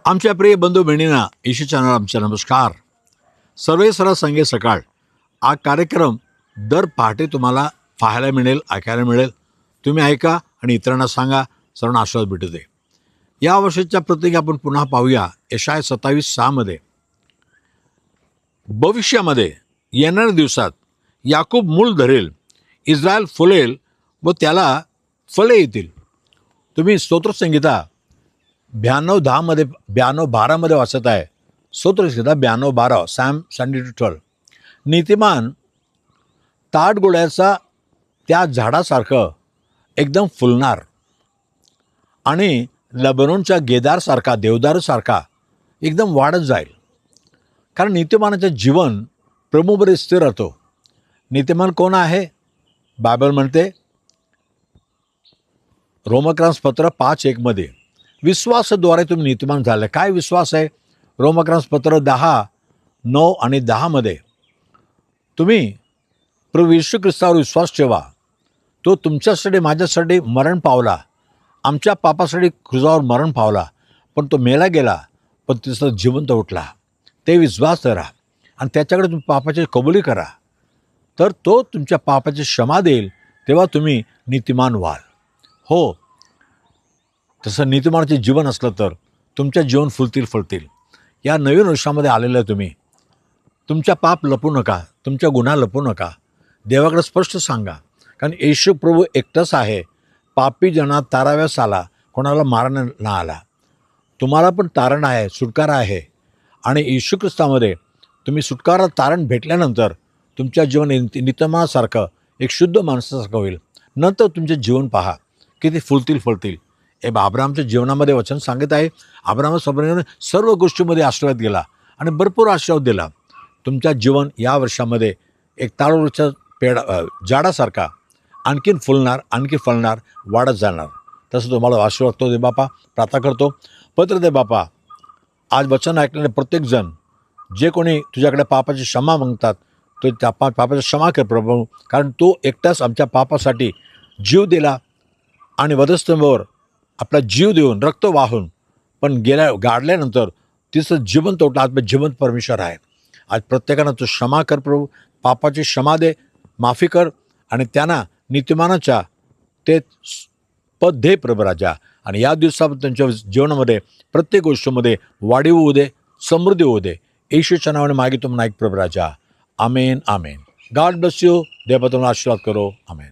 आमच्या प्रिय बंधू बहिणींना ईशू चॅनल आमचा नमस्कार. सर्वे सर्व संगे सकाळ हा कार्यक्रम दर पहाटे तुम्हाला पाहायला मिळेल, ऐकायला मिळेल. तुम्ही ऐका आणि इतरांना सांगा, सर्वांना आशीर्वाद भेटू दे. या वर्षाच्या प्रत्येकी आपण पुन्हा पाहूया यशाया 27:6 भविष्यामध्ये येणाऱ्या दिवसात याकूब मूल धरेल, इस्रायल फुलेल व त्याला फळे येतील. तुम्ही स्तोत्रसंगीता 92:12 वाचत आहे. स्तोत्रसंगीता 92:12 सॅम 72:12. नीतिमान ताडगोळ्याचा त्या झाडासारखं एकदम फुलणार आणि लबनोनच्या गेदारसारखा, देवदारूसारखा एकदम वाढत जाईल. कारण नीतिमानाचं जीवन प्रभूमध्ये स्थिर राहतो. नीतिमान कोण आहे? बायबल म्हणते रोमक्रंसपत्र 5:1 विश्वासाद्वारे तुम्ही नीतिमान झाले. काय विश्वास आहे? रोमक्रंसपत्र 10:9 आणि 10 तुम्ही प्रभू येशू ख्रिस्तावर विश्वास ठेवा. तो तुमच्यासाठी, माझ्यासाठी मरण पावला, आमच्या पापासाठी क्रुजावर मरण पावला, पण तो मेला गेला, पण तिसरं जिवंत उठला. ते विश्वास धरा आणि त्याच्याकडे तुम्ही पापाची कबुली करा, तर तो तुमच्या पापाची क्षमा देईल. तेव्हा तुम्ही नीतिमान व्हाल. हो, तसं नीतिमानाचे जीवन असलं तर तुमच्या जीवन फुलतील. या नवीन वर्षामध्ये आलेलं तुम्ही तुमच्या पाप लपू नका, तुमच्या गुन्हा लपू नका. देवाकडे स्पष्ट सांगा. कारण येशू प्रभू एकटाच आहे. पापी जना ताराव्यास आला, कोणाला मारण ना आला. तुम्हाला पण तारण आहे, सुटकारा आहे. आणि येशू ख्रिस्तामध्ये तुम्ही सुटकारा, तारण भेटल्यानंतर तुमच्या जीवन नीतिमानासारखं, एक शुद्ध माणसासारखं होईल. नंतर तुमचे जीवन पहा किती फुलतील. हे अब्रामच्या जीवनामध्ये वचन सांगत आहे. अब्राम सर्व गोष्टीमध्ये आशीर्वाद गेला आणि भरपूर आशीर्वाद दिला. तुमच्या जीवन या वर्षामध्ये एक ताडवृक्षाच्या झाडासारखा आणखीन फुलणार, आणखी फळणार, वाढत जाणार. तसं तुम्हाला आशीर्वाद तो दे बापा. प्रार्थना करतो. पत्र दे बापा. आज वचन ऐकलेले प्रत्येकजण जे कोणी तुझ्याकडे पापाची क्षमा मागतात, तो त्या पापाची क्षमा कर प्रभू. कारण तो एकटाच आमच्या पापासाठी जीव दिला आणि वधस्तंभावर आपला जीव देऊन, रक्त वाहून, पण गाडल्यानंतर तिचं जिवंत उठला. आज जिवंत परमेश्वर आहे. आज प्रत्येकानं तू क्षमा कर प्रभू. पापाची क्षमा दे, माफी कर आणि त्यांना नीतिमानाच्या ते पद दे प्रभू राजा. आणि या दिवसात त्यांच्या जीवनामध्ये प्रत्येक गोष्टीमध्ये वाढीव होऊ दे, समृद्धी होऊ दे. येशूच्या नावाने मागितो नाईक प्रभू राजा. आमेन. God bless you. देव तुम्हाला आशीर्वाद करो. आमेन.